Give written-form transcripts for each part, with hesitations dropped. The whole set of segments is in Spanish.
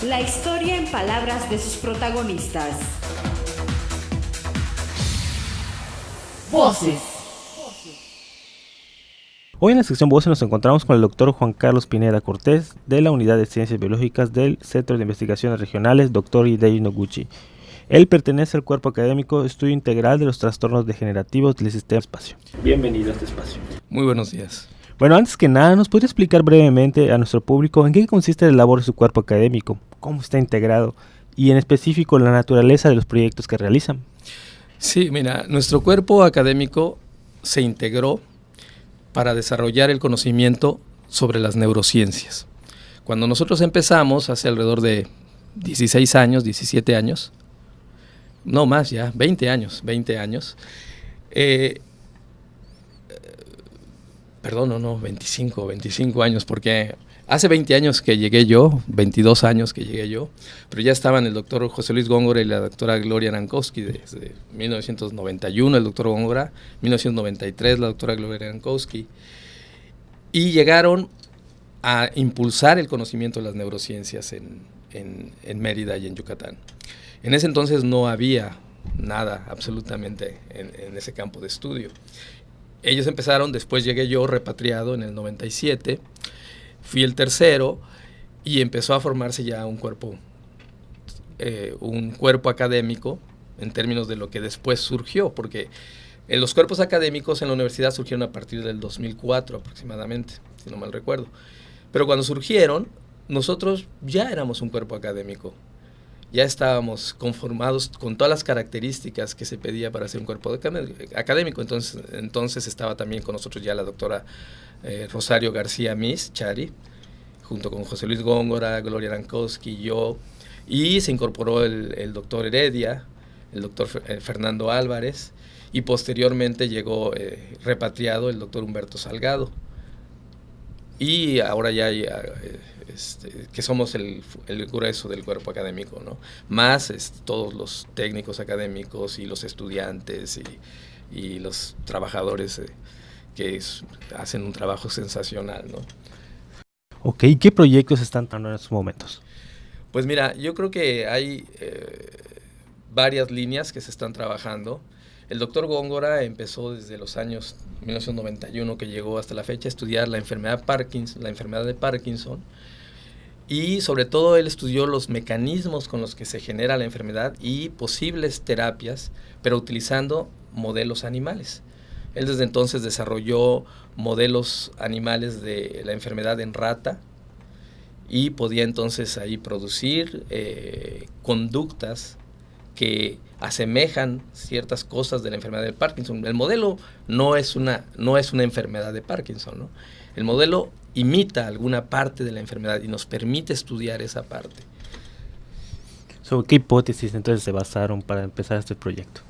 La historia en palabras de sus protagonistas. Voces. Hoy en la sección Voces nos encontramos con el doctor Juan Carlos Pineda Cortés de la Unidad de Ciencias Biológicas del Centro de Investigaciones Regionales Dr. Hideki Noguchi. Él pertenece al cuerpo académico Estudio Integral de los Trastornos Degenerativos del Sistema Espacio. Bienvenido a este espacio. Muy buenos días. Bueno, antes que nada, ¿nos podría explicar brevemente a nuestro público en qué consiste la labor de su cuerpo académico, cómo está integrado y en específico la naturaleza de los proyectos que realizan? Sí, mira, nuestro cuerpo académico se integró para desarrollar el conocimiento sobre las neurociencias. Cuando nosotros empezamos, hace alrededor de 16 años, 17 años, no más ya, 20 años, perdón, no, 25 años, porque hace 20 años que llegué yo, 22 años que llegué yo, pero ya estaban el doctor José Luis Góngora y la doctora Gloria Arankowski desde 1991, el doctor Góngora, 1993 la doctora Gloria Arankowski, y llegaron a impulsar el conocimiento de las neurociencias en Mérida y en Yucatán. En ese entonces no había nada absolutamente en ese campo de estudio. Ellos empezaron, después llegué yo repatriado en el 97, fui el tercero y empezó a formarse ya un cuerpo académico en términos de lo que después surgió, porque los cuerpos académicos en la universidad surgieron a partir del 2004 aproximadamente, si no mal recuerdo. Pero cuando surgieron, nosotros ya éramos un cuerpo académico. Ya estábamos conformados con todas las características que se pedía para ser un cuerpo académico. Entonces estaba también con nosotros ya la doctora Rosario García Miss, Chari, junto con José Luis Góngora, Gloria Arankowski, yo, y se incorporó el doctor Heredia, el doctor Fernando Álvarez, y posteriormente llegó repatriado el doctor Humberto Salgado. Y ahora ya hay, que somos el grueso del cuerpo académico, ¿no? Más todos los técnicos académicos y los estudiantes y los trabajadores que hacen un trabajo sensacional, ¿no? Ok, ¿qué proyectos están trabajando en estos momentos? Pues mira, yo creo que hay varias líneas que se están trabajando. El doctor Góngora empezó desde los años 1991 que llegó hasta la fecha a estudiar la enfermedad de Parkinson, y sobre todo él estudió los mecanismos con los que se genera la enfermedad y posibles terapias, pero utilizando modelos animales. Él desde entonces desarrolló modelos animales de la enfermedad en rata y podía entonces ahí producir conductas que asemejan ciertas cosas de la enfermedad de Parkinson. El modelo no es una enfermedad de Parkinson, ¿no? El modelo imita alguna parte de la enfermedad y nos permite estudiar esa parte. ¿Sobre qué hipótesis entonces se basaron para empezar este proyecto?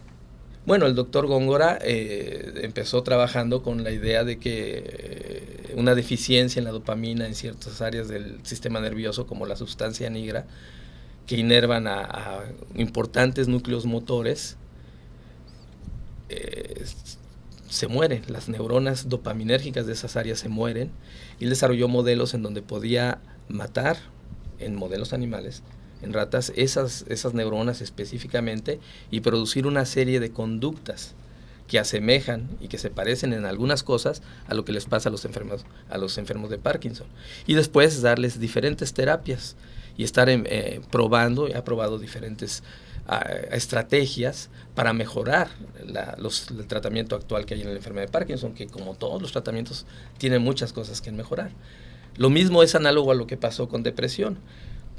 Bueno, el doctor Góngora empezó trabajando con la idea de que una deficiencia en la dopamina en ciertas áreas del sistema nervioso, como la sustancia negra, que inervan a importantes núcleos motores, se mueren. Las neuronas dopaminérgicas de esas áreas se mueren, y él desarrolló modelos en donde podía matar, en modelos animales, en ratas, esas neuronas específicamente, y producir una serie de conductas que asemejan y que se parecen en algunas cosas a lo que les pasa a los enfermos de Parkinson. Y después darles diferentes terapias y estar probando, y ha probado diferentes estrategias para mejorar el tratamiento actual que hay en la enfermedad de Parkinson, que como todos los tratamientos tiene muchas cosas que mejorar. Lo mismo es análogo a lo que pasó con depresión.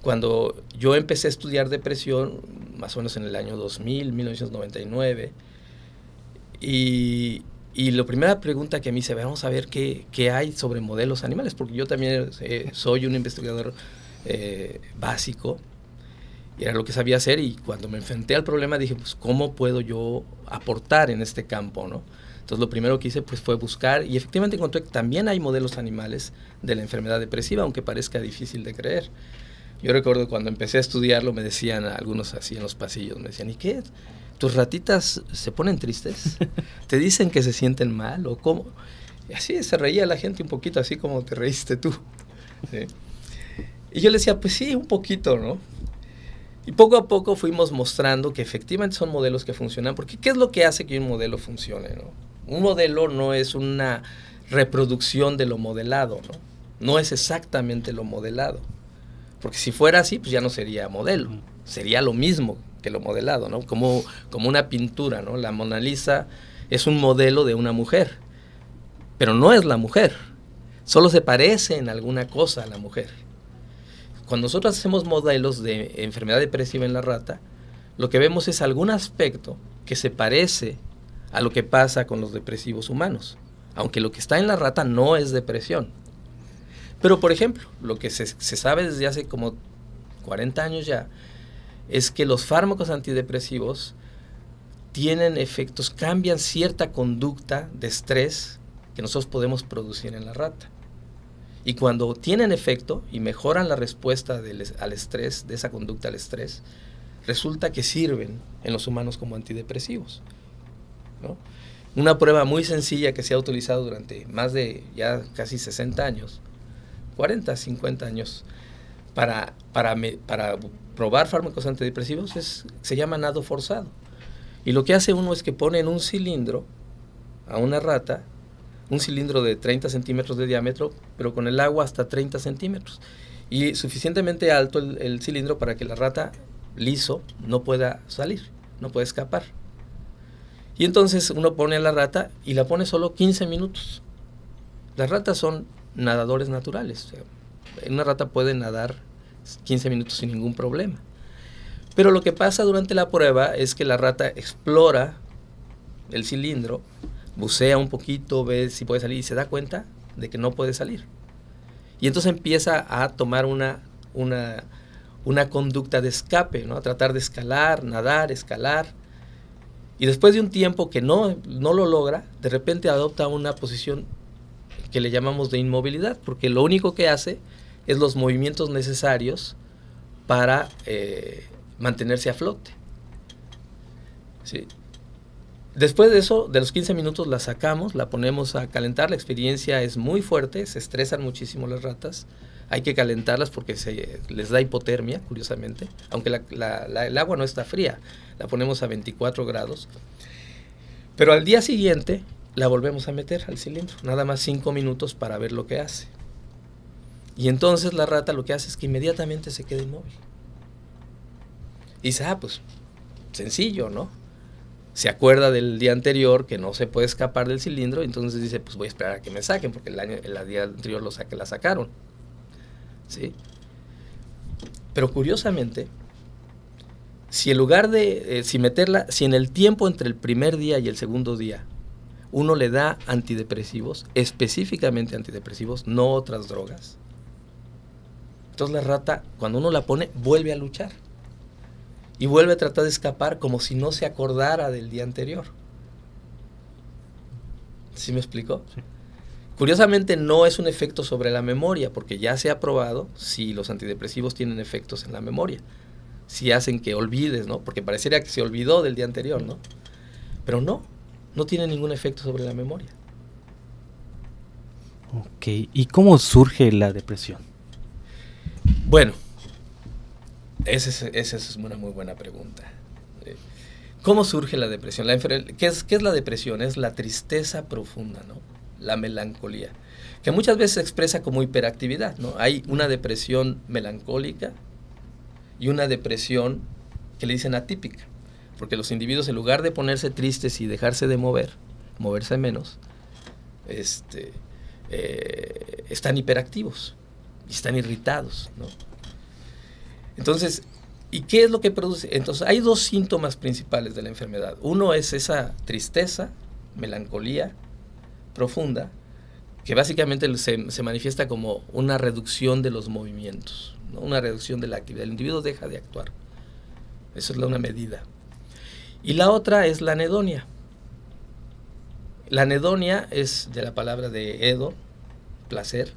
Cuando yo empecé a estudiar depresión, más o menos en el año 2000, 1999, y la primera pregunta que me hice, vamos a ver qué hay sobre modelos animales, porque yo también soy un investigador básico, y era lo que sabía hacer, y cuando me enfrenté al problema dije, pues, ¿cómo puedo yo aportar en este campo, no? Entonces, lo primero que hice pues fue buscar, y efectivamente encontré que también hay modelos animales de la enfermedad depresiva, aunque parezca difícil de creer. Yo recuerdo cuando empecé a estudiarlo, me decían algunos así en los pasillos, me decían, ¿y qué? ¿Tus ratitas se ponen tristes? ¿Te dicen que se sienten mal o cómo? Y así se reía la gente un poquito, así como te reíste tú. ¿Sí? Y yo le decía, pues sí, un poquito, ¿no? Y poco a poco fuimos mostrando que efectivamente son modelos que funcionan, porque ¿qué es lo que hace que un modelo funcione, no? Un modelo no es una reproducción de lo modelado, ¿no? No es exactamente lo modelado, porque si fuera así, pues ya no sería modelo, sería lo mismo que lo modelado, ¿no? Como una pintura, ¿no? La Mona Lisa es un modelo de una mujer, pero no es la mujer, solo se parece en alguna cosa a la mujer. Cuando nosotros hacemos modelos de enfermedad depresiva en la rata, lo que vemos es algún aspecto que se parece a lo que pasa con los depresivos humanos, aunque lo que está en la rata no es depresión. Pero, por ejemplo, lo que se sabe desde hace como 40 años ya, es que los fármacos antidepresivos tienen efectos, cambian cierta conducta de estrés que nosotros podemos producir en la rata. Y cuando tienen efecto y mejoran la respuesta al estrés, de esa conducta al estrés, resulta que sirven en los humanos como antidepresivos, ¿no? Una prueba muy sencilla que se ha utilizado durante más de ya casi 60 años, 40, 50 años, para probar fármacos antidepresivos se llama nado forzado. Y lo que hace uno es que pone en un cilindro a una rata, un cilindro de 30 centímetros de diámetro, pero con el agua hasta 30 centímetros. Y suficientemente alto el cilindro para que la rata liso no pueda salir, no pueda escapar. Y entonces uno pone a la rata y la pone solo 15 minutos. Las ratas son nadadores naturales. O sea, una rata puede nadar 15 minutos sin ningún problema. Pero lo que pasa durante la prueba es que la rata explora el cilindro, bucea un poquito, ve si puede salir y se da cuenta de que no puede salir. Y entonces empieza a tomar una conducta de escape, ¿no? A tratar de escalar, nadar, escalar. Y después de un tiempo que no lo logra, de repente adopta una posición que le llamamos de inmovilidad, porque lo único que hace es los movimientos necesarios para mantenerse a flote. ¿Sí? Después de eso, de los 15 minutos la sacamos, la ponemos a calentar. La experiencia es muy fuerte, se estresan muchísimo las ratas. Hay que calentarlas porque les da hipotermia, curiosamente. Aunque el agua no está fría, la ponemos a 24 grados. Pero al día siguiente la volvemos a meter al cilindro, nada más 5 minutos para ver lo que hace. Y entonces la rata lo que hace es que inmediatamente se queda inmóvil. Y dice, pues, sencillo, ¿no? Se acuerda del día anterior que no se puede escapar del cilindro, y entonces dice, pues voy a esperar a que me saquen, porque el día anterior la sacaron. ¿Sí? Pero curiosamente, si en lugar de, si en el tiempo entre el primer día y el segundo día, uno le da antidepresivos, específicamente antidepresivos, no otras drogas, entonces la rata, cuando uno la pone, vuelve a luchar. Y vuelve a tratar de escapar como si no se acordara del día anterior. ¿Sí me explico? Sí. Curiosamente no es un efecto sobre la memoria, porque ya se ha probado si los antidepresivos tienen efectos en la memoria. Si hacen que olvides, ¿no? Porque parecería que se olvidó del día anterior, ¿no? Pero no tiene ningún efecto sobre la memoria. Ok, ¿y cómo surge la depresión? Bueno, esa es una muy buena pregunta. ¿Cómo surge la depresión? ¿Qué es la depresión? Es la tristeza profunda, ¿no? La melancolía, que muchas veces se expresa como hiperactividad, ¿no? Hay una depresión melancólica y una depresión que le dicen atípica, porque los individuos, en lugar de ponerse tristes y dejarse de moverse menos, están hiperactivos y están irritados, ¿no? Entonces, ¿y qué es lo que produce? Entonces, hay dos síntomas principales de la enfermedad. Uno es esa tristeza, melancolía profunda, que básicamente se manifiesta como una reducción de los movimientos, ¿no? Una reducción de la actividad. El individuo deja de actuar. Eso es una medida. Y la otra es la anedonia. La anedonia es de la palabra de edo, placer.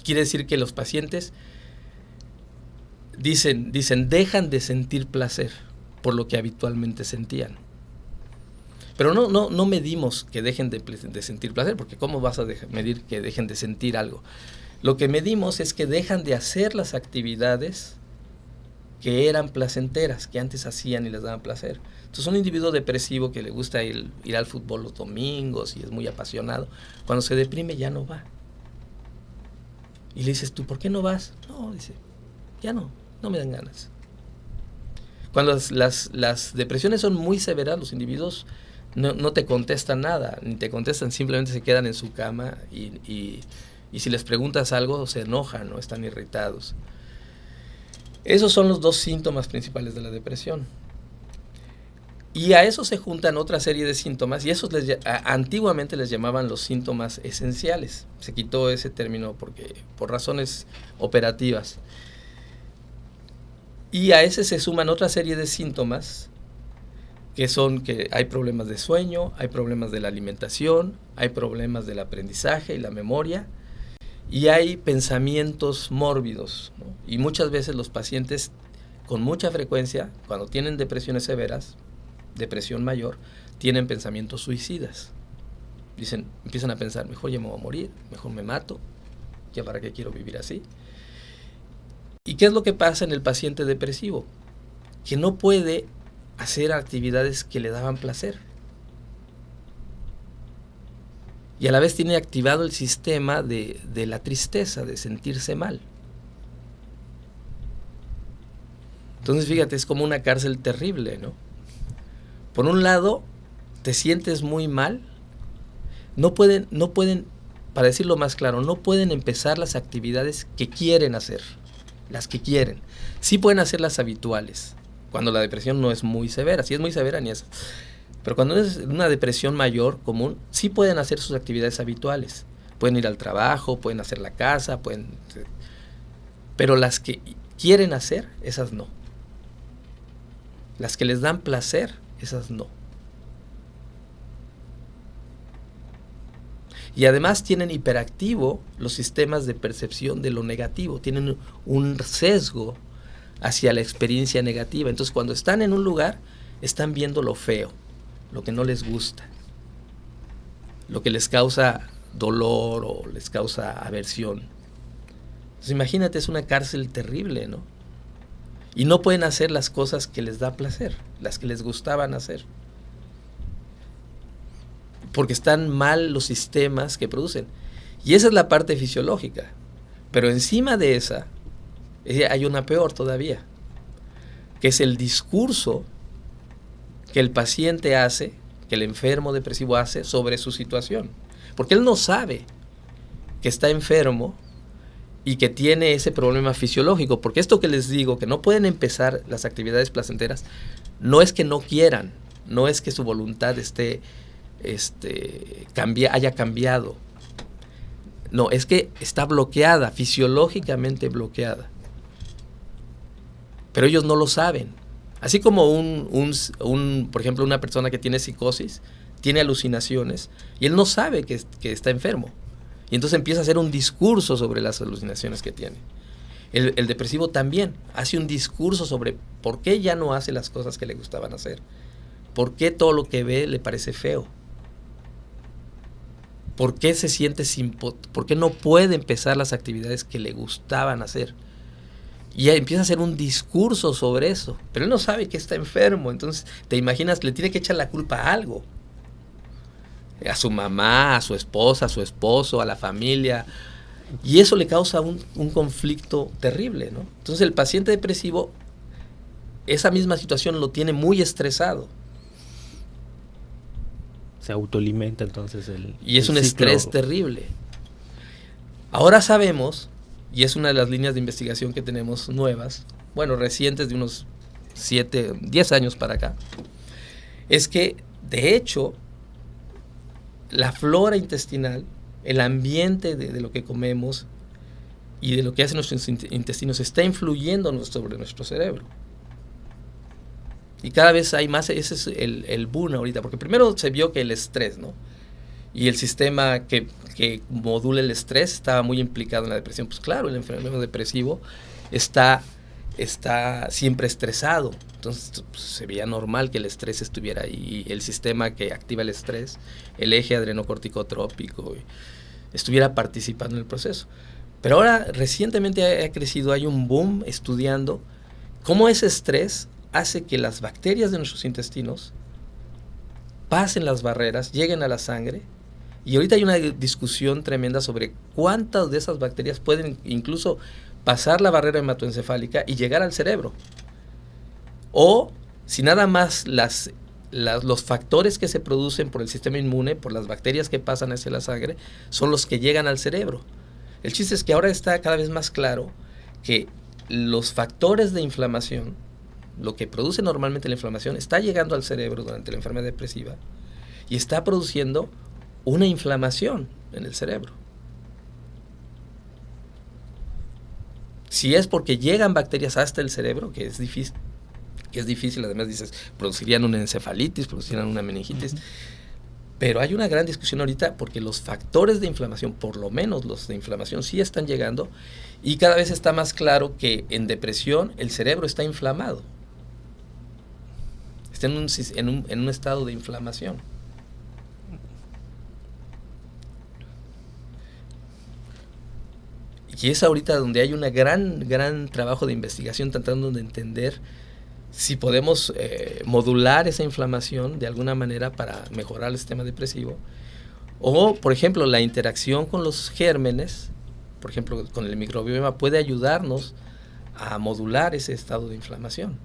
Quiere decir que los pacientes dicen, dejan de sentir placer por lo que habitualmente sentían. Pero no medimos que dejen de sentir placer, porque ¿cómo vas a medir que dejen de sentir algo? Lo que medimos es que dejan de hacer las actividades que eran placenteras, que antes hacían y les daban placer. Entonces un individuo depresivo que le gusta ir al fútbol los domingos y es muy apasionado, cuando se deprime ya no va. Y le dices, ¿tú por qué no vas? No, dice, ya no me dan ganas. Cuando las depresiones son muy severas, los individuos no te contestan nada, ni te contestan, simplemente se quedan en su cama y si les preguntas algo se enojan, ¿no? Están irritados. Esos son los dos síntomas principales de la depresión. Y a eso se juntan otra serie de síntomas, y esos antiguamente les llamaban los síntomas esenciales. Se quitó ese término por razones operativas. Y a ese se suman otra serie de síntomas, que son que hay problemas de sueño, hay problemas de la alimentación, hay problemas del aprendizaje y la memoria, y hay pensamientos mórbidos, ¿no? Y muchas veces los pacientes, con mucha frecuencia, cuando tienen depresiones severas, depresión mayor, tienen pensamientos suicidas. Empiezan a pensar, mejor ya me voy a morir, mejor me mato, ya para qué quiero vivir así. ¿Y qué es lo que pasa en el paciente depresivo? Que no puede hacer actividades que le daban placer. Y a la vez tiene activado el sistema de la tristeza, de sentirse mal. Entonces, fíjate, es como una cárcel terrible, ¿no? Por un lado, te sientes muy mal, no pueden, para decirlo más claro, no pueden empezar las actividades que quieren hacer, las que quieren. Sí pueden hacer las habituales, cuando la depresión no es muy severa. Si es muy severa, ni eso. Pero cuando es una depresión mayor, común, sí pueden hacer sus actividades habituales. Pueden ir al trabajo, pueden hacer la casa, pero las que quieren hacer, esas no. Las que les dan placer, esas no. Y además tienen hiperactivo los sistemas de percepción de lo negativo. Tienen un sesgo hacia la experiencia negativa. Entonces, cuando están en un lugar, están viendo lo feo, lo que no les gusta, lo que les causa dolor o les causa aversión. Entonces, imagínate, es una cárcel terrible, ¿no? Y no pueden hacer las cosas que les da placer, las que les gustaban hacer. Porque están mal los sistemas que producen. Y esa es la parte fisiológica. Pero encima de esa, hay una peor todavía, que es el discurso que el paciente hace, que el enfermo depresivo hace sobre su situación. Porque él no sabe que está enfermo y que tiene ese problema fisiológico. Porque esto que les digo, que no pueden empezar las actividades placenteras, no es que no quieran, no es que su voluntad haya cambiado. No, es que está bloqueada, fisiológicamente bloqueada. Pero ellos no lo saben. Así como por ejemplo, una persona que tiene psicosis, tiene alucinaciones, y él no sabe que está enfermo. Y entonces empieza a hacer un discurso sobre las alucinaciones que tiene. El depresivo también hace un discurso sobre por qué ya no hace las cosas que le gustaban hacer. ¿Por qué todo lo que ve le parece feo? ¿Por qué se siente por qué no puede empezar las actividades que le gustaban hacer? Y empieza a hacer un discurso sobre eso, pero él no sabe que está enfermo. Entonces, te imaginas, le tiene que echar la culpa a algo. A su mamá, a su esposa, a su esposo, a la familia. Y eso le causa un conflicto terrible, ¿no? Entonces, el paciente depresivo, esa misma situación lo tiene muy estresado. Se autoalimenta entonces y es un estrés terrible. Ahora sabemos, y es una de las líneas de investigación que tenemos nuevas, bueno, recientes, de unos 10 años para acá, es que, de hecho, la flora intestinal, el ambiente de lo que comemos y de lo que hacen nuestros intestinos está influyendo sobre nuestro cerebro. Y cada vez hay más, ese es el boom ahorita, porque primero se vio que el estrés, ¿no? Y el sistema que modula el estrés estaba muy implicado en la depresión. Pues claro, el enfermo depresivo está siempre estresado. Entonces pues, se veía normal que el estrés estuviera ahí. Y el sistema que activa el estrés, el eje adrenocorticotrópico, estuviera participando en el proceso. Pero ahora recientemente ha crecido, hay un boom estudiando cómo ese estrés hace que las bacterias de nuestros intestinos pasen las barreras, lleguen a la sangre. Y ahorita hay una discusión tremenda sobre cuántas de esas bacterias pueden incluso pasar la barrera hematoencefálica y llegar al cerebro. O si nada más los factores que se producen por el sistema inmune, por las bacterias que pasan hacia la sangre, son los que llegan al cerebro. El chiste es que ahora está cada vez más claro que los factores de inflamación, lo que produce normalmente la inflamación, está llegando al cerebro durante la enfermedad depresiva y está produciendo una inflamación en el cerebro. Si es porque llegan bacterias hasta el cerebro, que es difícil, además dices, producirían una encefalitis, producirían una meningitis. Pero hay una gran discusión ahorita porque los factores de inflamación, por lo menos los de inflamación, sí están llegando y cada vez está más claro que en depresión el cerebro está inflamado. Está en un estado de inflamación. Y es ahorita donde hay un gran trabajo de investigación tratando de entender si podemos modular esa inflamación de alguna manera para mejorar el sistema depresivo. O, por ejemplo, la interacción con los gérmenes, por ejemplo, con el microbioma, puede ayudarnos a modular ese estado de inflamación.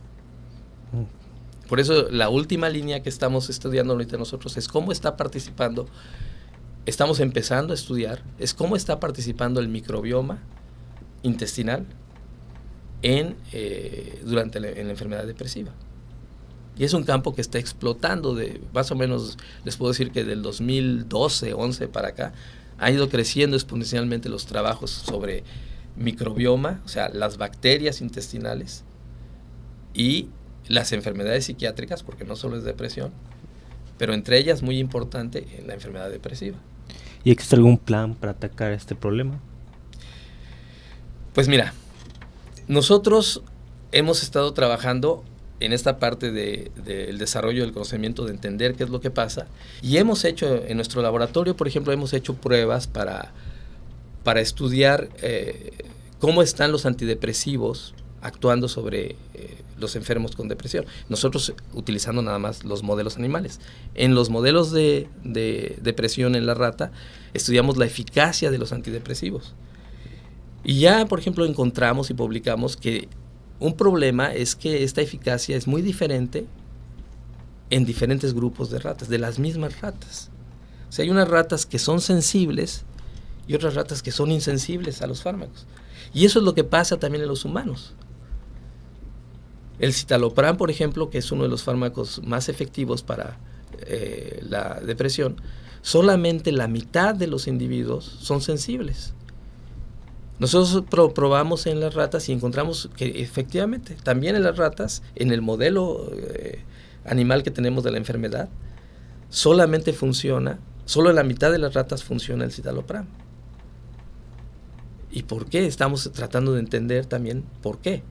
Por eso la última línea que estamos estudiando ahorita nosotros es cómo está participando, estamos empezando a estudiar, es cómo está participando el microbioma intestinal en la enfermedad depresiva. Y es un campo que está explotando de más o menos, les puedo decir que del 2012, 11 para acá, ha ido creciendo exponencialmente los trabajos sobre microbioma, o sea, las bacterias intestinales y las enfermedades psiquiátricas, porque no solo es depresión, pero entre ellas muy importante en la enfermedad depresiva. ¿Y existe algún plan para atacar este problema? Pues mira, nosotros hemos estado trabajando en esta parte del desarrollo del conocimiento, de entender qué es lo que pasa, y hemos hecho en nuestro laboratorio, por ejemplo, hemos hecho pruebas para estudiar cómo están los antidepresivos actuando sobre los enfermos con depresión. Nosotros utilizando nada más los modelos animales. En los modelos de depresión en la rata, estudiamos la eficacia de los antidepresivos. Y ya, por ejemplo, encontramos y publicamos que un problema es que esta eficacia es muy diferente en diferentes grupos de ratas, de las mismas ratas. O sea, hay unas ratas que son sensibles y otras ratas que son insensibles a los fármacos. Y eso es lo que pasa también en los humanos. El citalopram, por ejemplo, que es uno de los fármacos más efectivos para la depresión, solamente la mitad de los individuos son sensibles. Nosotros probamos en las ratas y encontramos que efectivamente, también en las ratas, en el modelo animal que tenemos de la enfermedad, solamente funciona, solo en la mitad de las ratas funciona el citalopram. ¿Y por qué? Estamos tratando de entender también por qué.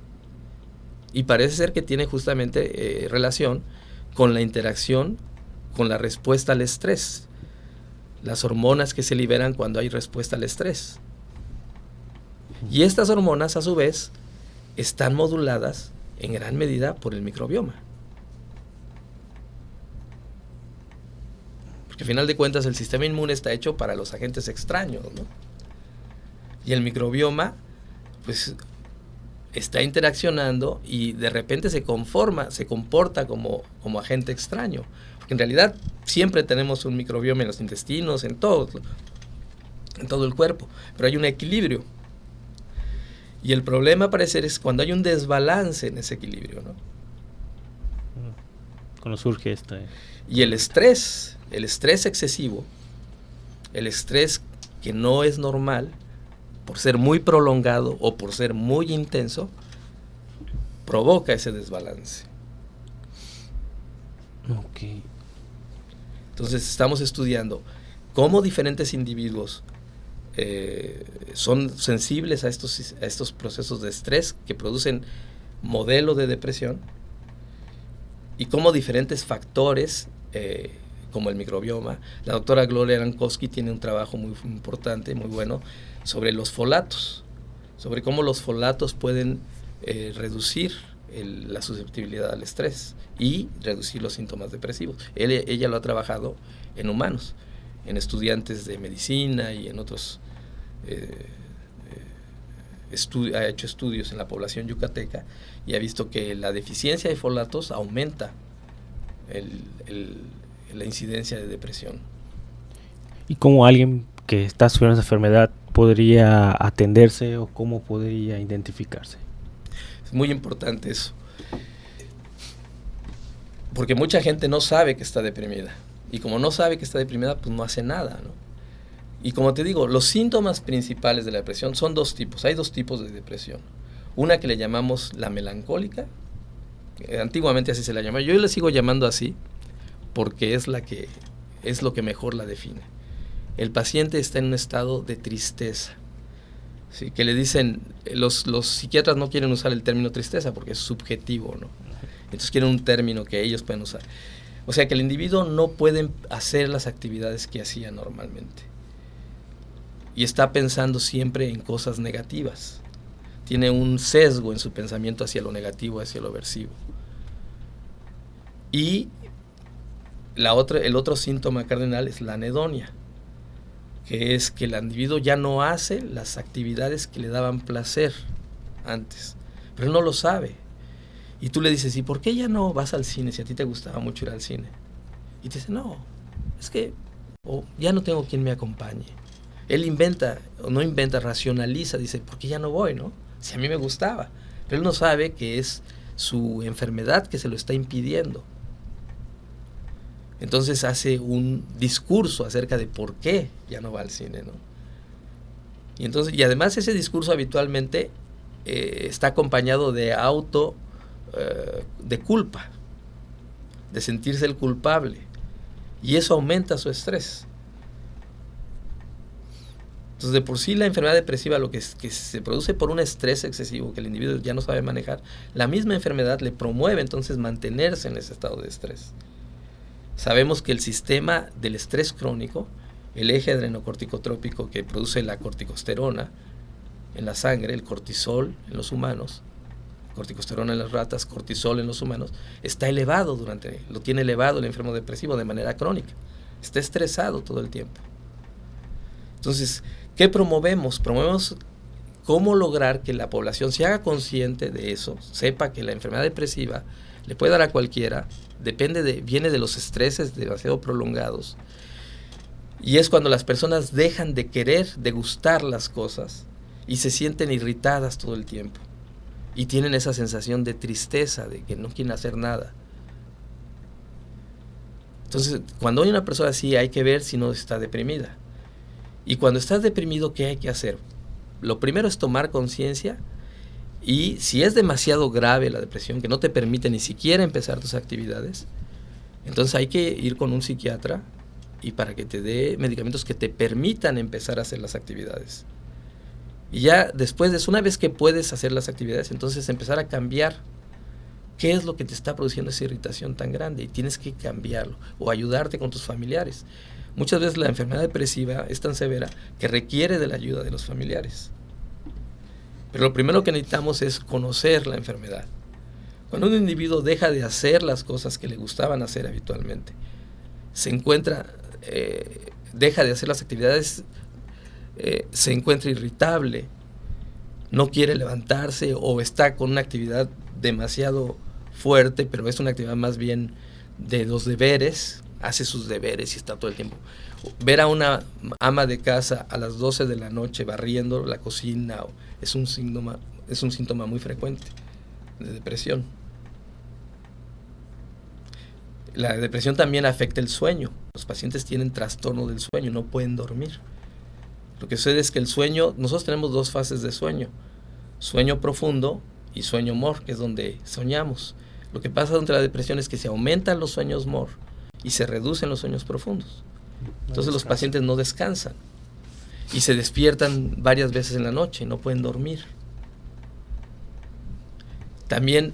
Y parece ser que tiene justamente relación con la interacción, con la respuesta al estrés, las hormonas que se liberan cuando hay respuesta al estrés. Y estas hormonas, a su vez, están moduladas en gran medida por el microbioma. Porque al final de cuentas el sistema inmune está hecho para los agentes extraños, ¿no? Y el microbioma, pues, está interaccionando y de repente se comporta como agente extraño. Porque en realidad siempre tenemos un microbioma en los intestinos, en todo el cuerpo, pero hay un equilibrio. Y el problema, a parecer, es cuando hay un desbalance en ese equilibrio, ¿no? Cuando surge esto. Y el estrés excesivo, el estrés que no es normal, por ser muy prolongado o por ser muy intenso, provoca ese desbalance. Ok. Entonces estamos estudiando cómo diferentes individuos son sensibles a estos procesos de estrés que producen modelo de depresión y cómo diferentes factores como el microbioma. La doctora Gloria Lankowski tiene un trabajo muy importante, muy bueno, sobre los folatos, sobre cómo los folatos pueden reducir la susceptibilidad al estrés y reducir los síntomas depresivos. Ella lo ha trabajado en humanos, en estudiantes de medicina y en otros ha hecho estudios en la población yucateca y ha visto que la deficiencia de folatos aumenta la incidencia de depresión. ¿Y cómo alguien que está sufriendo esa enfermedad podría atenderse o cómo podría identificarse? Es muy importante eso, porque mucha gente no sabe que está deprimida, y como no sabe que está deprimida, pues no hace nada, ¿no? Y como te digo, los síntomas principales de la depresión son dos tipos. Hay dos tipos de depresión. Una que le llamamos la melancólica, antiguamente así se la llamaba, yo le sigo llamando así porque es lo que mejor la define. El paciente está en un estado de tristeza, ¿sí? Que le dicen, los psiquiatras no quieren usar el término tristeza porque es subjetivo, ¿no? Entonces quieren un término que ellos pueden usar. O sea que el individuo no puede hacer las actividades que hacía normalmente. Y está pensando siempre en cosas negativas. Tiene un sesgo en su pensamiento hacia lo negativo, hacia lo aversivo. Y el otro síntoma cardinal es la anedonia, que es que el individuo ya no hace las actividades que le daban placer antes, pero él no lo sabe. Y tú le dices, ¿y por qué ya no vas al cine si a ti te gustaba mucho ir al cine? Y te dice, no, es que ya no tengo quien me acompañe. Él racionaliza, dice, ¿por qué ya no voy, no? Si a mí me gustaba. Pero él no sabe que es su enfermedad que se lo está impidiendo. Entonces hace un discurso acerca de por qué ya no va al cine, ¿no? Y además ese discurso habitualmente está acompañado de de culpa, de sentirse el culpable. Y eso aumenta su estrés. Entonces, de por sí la enfermedad depresiva, lo que se produce por un estrés excesivo que el individuo ya no sabe manejar, la misma enfermedad le promueve entonces mantenerse en ese estado de estrés. Sabemos que el sistema del estrés crónico, el eje adrenocorticotrópico que produce la corticosterona en la sangre, el cortisol en los humanos, corticosterona en las ratas, cortisol en los humanos, está elevado lo tiene elevado el enfermo depresivo de manera crónica. Está estresado todo el tiempo. Entonces, ¿qué promovemos? Promovemos cómo lograr que la población se haga consciente de eso, sepa que la enfermedad depresiva le puede dar a cualquiera, viene de los estreses demasiado prolongados, y es cuando las personas dejan de querer, de gustar las cosas, y se sienten irritadas todo el tiempo, y tienen esa sensación de tristeza, de que no quieren hacer nada. Entonces, cuando hay una persona así, hay que ver si no está deprimida. Y cuando estás deprimido, ¿qué hay que hacer? Lo primero es tomar conciencia, y si es demasiado grave la depresión, que no te permite ni siquiera empezar tus actividades, entonces hay que ir con un psiquiatra y para que te dé medicamentos que te permitan empezar a hacer las actividades. Y ya después de eso, una vez que puedes hacer las actividades, entonces empezar a cambiar qué es lo que te está produciendo esa irritación tan grande, y tienes que cambiarlo o ayudarte con tus familiares. Muchas veces la enfermedad depresiva es tan severa que requiere de la ayuda de los familiares. Pero lo primero que necesitamos es conocer la enfermedad. Cuando un individuo deja de hacer las cosas que le gustaban hacer habitualmente, deja de hacer las actividades, se encuentra irritable, no quiere levantarse o está con una actividad demasiado fuerte, pero es una actividad más bien de los deberes, hace sus deberes y está todo el tiempo. Ver a una ama de casa a las 12 de la noche barriendo la cocina es un síntoma muy frecuente de depresión. La depresión también afecta el sueño. Los pacientes tienen trastorno del sueño, no pueden dormir. Lo que sucede es que el sueño, nosotros tenemos dos fases de sueño: sueño profundo y sueño MOR, que es donde soñamos. Lo que pasa durante la depresión es que se aumentan los sueños MOR y se reducen los sueños profundos. Entonces los pacientes no descansan y se despiertan varias veces en la noche y no pueden dormir. También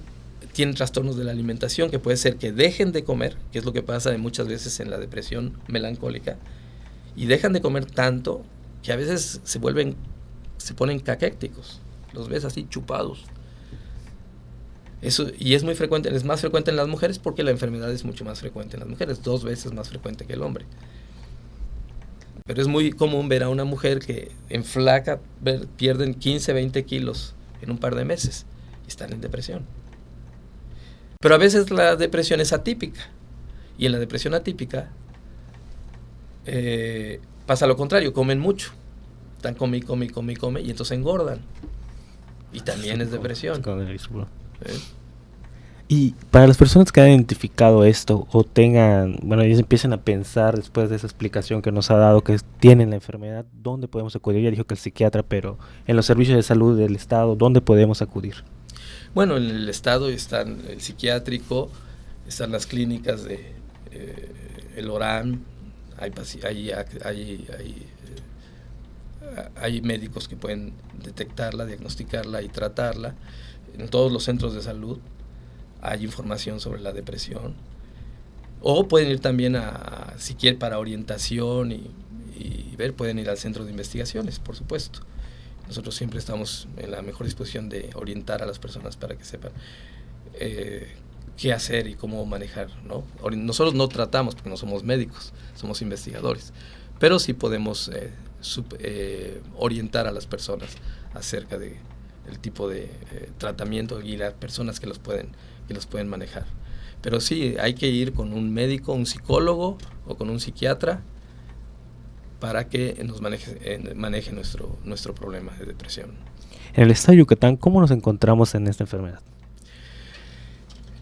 tienen trastornos de la alimentación, que puede ser que dejen de comer, que es lo que pasa muchas veces en la depresión melancólica, y dejan de comer tanto que a veces se vuelven se ponen caquécticos, los ves así chupados. Eso, y es muy frecuente, es más frecuente en las mujeres porque la enfermedad es mucho más frecuente en las mujeres, 2 veces más frecuente que el hombre. Pero es muy común ver a una mujer que enflaca, pierden 15, 20 kilos en un par de meses y están en depresión. Pero a veces la depresión es atípica, y en la depresión atípica pasa lo contrario, comen mucho, están come, y entonces engordan, y también es depresión. Y para las personas que han identificado esto o tengan, bueno, ellos empiecen a pensar después de esa explicación que nos ha dado que tienen la enfermedad, ¿dónde podemos acudir? Ya dijo que el psiquiatra, pero en los servicios de salud del Estado, ¿dónde podemos acudir? Bueno, en el Estado están el psiquiátrico, están las clínicas de el ORAM, hay médicos que pueden detectarla, diagnosticarla y tratarla. En todos los centros de salud hay información sobre la depresión. O pueden ir también si quieren, para orientación y ver, pueden ir al centro de investigaciones, por supuesto. Nosotros siempre estamos en la mejor disposición de orientar a las personas para que sepan qué hacer y cómo manejar, ¿no? Nosotros no tratamos porque no somos médicos, somos investigadores, pero sí podemos orientar a las personas acerca de el tipo de tratamiento y las personas que los pueden manejar. Pero sí, hay que ir con un médico, un psicólogo o con un psiquiatra para que nos maneje nuestro problema de depresión. En el estado de Yucatán, ¿cómo nos encontramos en esta enfermedad?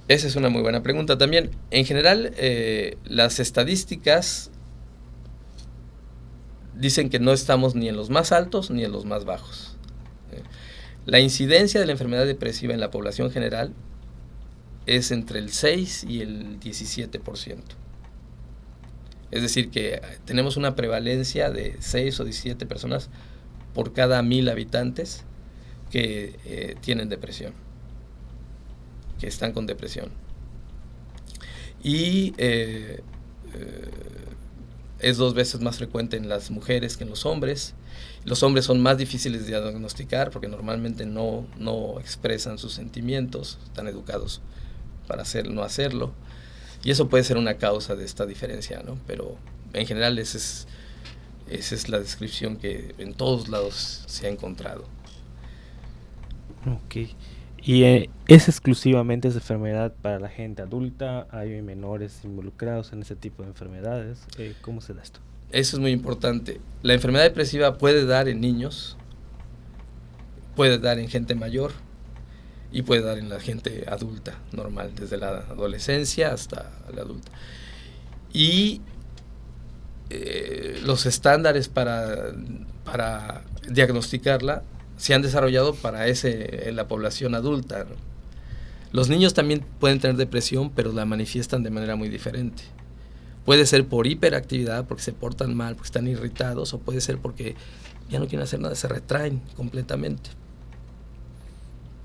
Esa es una muy buena pregunta también. En general, las estadísticas dicen que no estamos ni en los más altos ni en los más bajos. La incidencia de la enfermedad depresiva en la población general es entre el 6 y el 17%. Es decir, que tenemos una prevalencia de 6 o 17 personas por cada 1000 habitantes que tienen depresión, que están con depresión. Y es 2 veces más frecuente en las mujeres que en los hombres. Los hombres son más difíciles de diagnosticar porque normalmente no expresan sus sentimientos, están educados para no hacerlo. Y eso puede ser una causa de esta diferencia, ¿no? Pero en general esa es la descripción que en todos lados se ha encontrado. Ok. ¿Y es exclusivamente esa enfermedad para la gente adulta? ¿Hay menores involucrados en ese tipo de enfermedades? ¿Cómo se da esto? Eso es muy importante. La enfermedad depresiva puede dar en niños, puede dar en gente mayor y puede dar en la gente adulta, normal, desde la adolescencia hasta la adulta. Y los estándares para diagnosticarla se han desarrollado para la población adulta, ¿no? Los niños también pueden tener depresión, pero la manifiestan de manera muy diferente. Puede ser por hiperactividad, porque se portan mal, porque están irritados, o puede ser porque ya no quieren hacer nada, se retraen completamente.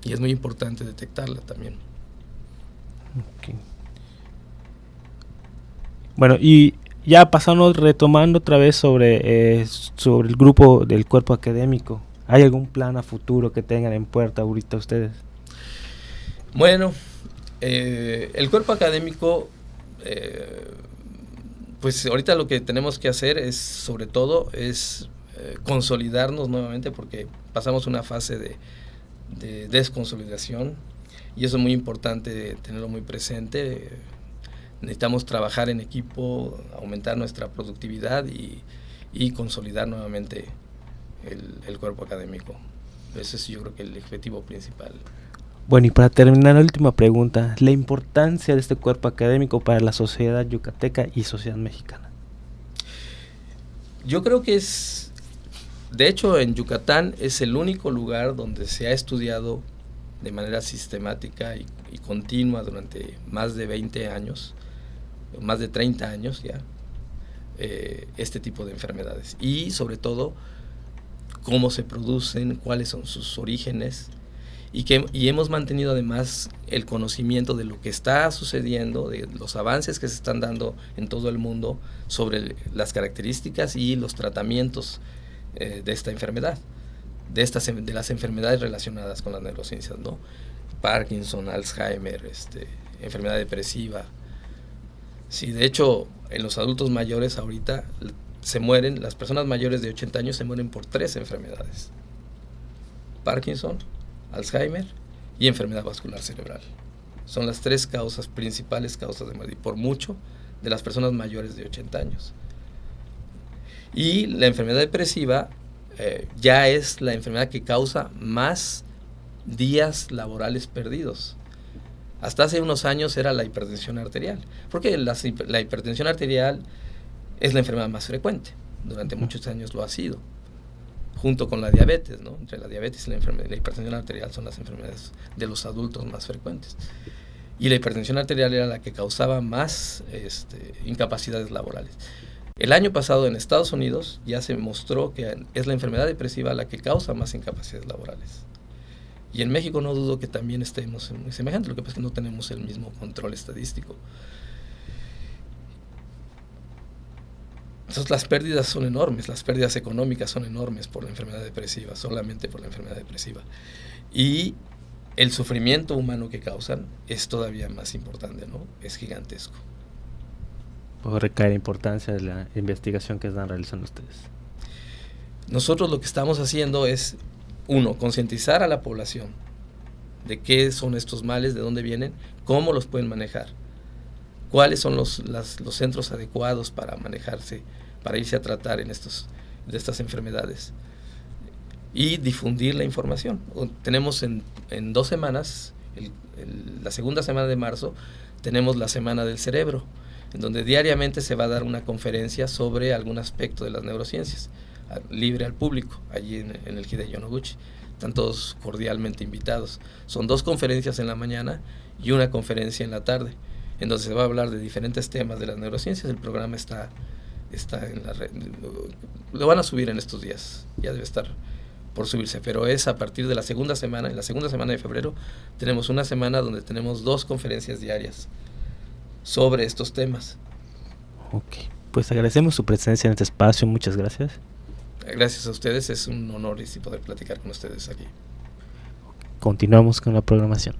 Y es muy importante detectarla también. Okay. Bueno, y ya retomando otra vez sobre el grupo del cuerpo académico, ¿hay algún plan a futuro que tengan en puerta ahorita ustedes? Bueno, el cuerpo académico, pues ahorita lo que tenemos que hacer es, sobre todo, consolidarnos nuevamente, porque pasamos una fase de desconsolidación, y eso es muy importante tenerlo muy presente. Necesitamos trabajar en equipo, aumentar nuestra productividad y consolidar nuevamente el cuerpo académico. Ese es, yo creo, que el objetivo principal. Bueno, y para terminar, la última pregunta, la importancia de este cuerpo académico para la sociedad yucateca y sociedad mexicana. Yo creo que de hecho, en Yucatán es el único lugar donde se ha estudiado de manera sistemática y continua durante más de 20 años, más de 30 años ya, este tipo de enfermedades. Y sobre todo, cómo se producen, cuáles son sus orígenes, y hemos mantenido además el conocimiento de lo que está sucediendo, de los avances que se están dando en todo el mundo sobre las características y los tratamientos de esta enfermedad. de las enfermedades relacionadas con las neurociencias, ¿no? Parkinson, Alzheimer, enfermedad depresiva. Sí, de hecho, en los adultos mayores ahorita las personas mayores de 80 años se mueren por 3 enfermedades: Parkinson, Alzheimer y enfermedad vascular cerebral. Son las 3 principales causas de muerte, y por mucho, de las personas mayores de 80 años. Y la enfermedad depresiva ya es la enfermedad que causa más días laborales perdidos. Hasta hace unos años era la hipertensión arterial, porque la hipertensión arterial es la enfermedad más frecuente. Durante muchos años lo ha sido, junto con la diabetes, ¿no? Entre la diabetes y la hipertensión arterial son las enfermedades de los adultos más frecuentes. Y la hipertensión arterial era la que causaba más incapacidades laborales. El año pasado en Estados Unidos ya se mostró que es la enfermedad depresiva la que causa más incapacidades laborales. Y en México no dudo que también estemos muy semejantes, lo que pasa es que no tenemos el mismo control estadístico. Entonces las pérdidas son enormes, las pérdidas económicas son enormes por la enfermedad depresiva, solamente por la enfermedad depresiva. Y el sufrimiento humano que causan es todavía más importante, ¿no? Es gigantesco. Por recaer importancia de la investigación que están realizando ustedes. Nosotros lo que estamos haciendo es, uno, concientizar a la población de qué son estos males, de dónde vienen, cómo los pueden manejar, cuáles son los centros adecuados para manejarse, para irse a tratar de estas enfermedades, y difundir la información. Tenemos en 2 semanas, la segunda semana de marzo, tenemos la Semana del Cerebro, en donde diariamente se va a dar una conferencia sobre algún aspecto de las neurociencias, libre al público, allí en el Hideki Noguchi. Están todos cordialmente invitados. Son 2 conferencias en la mañana y una conferencia en la tarde, en donde se va a hablar de diferentes temas de las neurociencias. El programa está en la red. Lo van a subir en estos días, ya debe estar por subirse, pero es a partir de la segunda semana. En la segunda semana de febrero tenemos una semana donde tenemos 2 conferencias diarias sobre estos temas. Ok, pues agradecemos su presencia en este espacio, muchas gracias. Gracias a ustedes, es un honor poder platicar con ustedes aquí. Continuamos con la programación.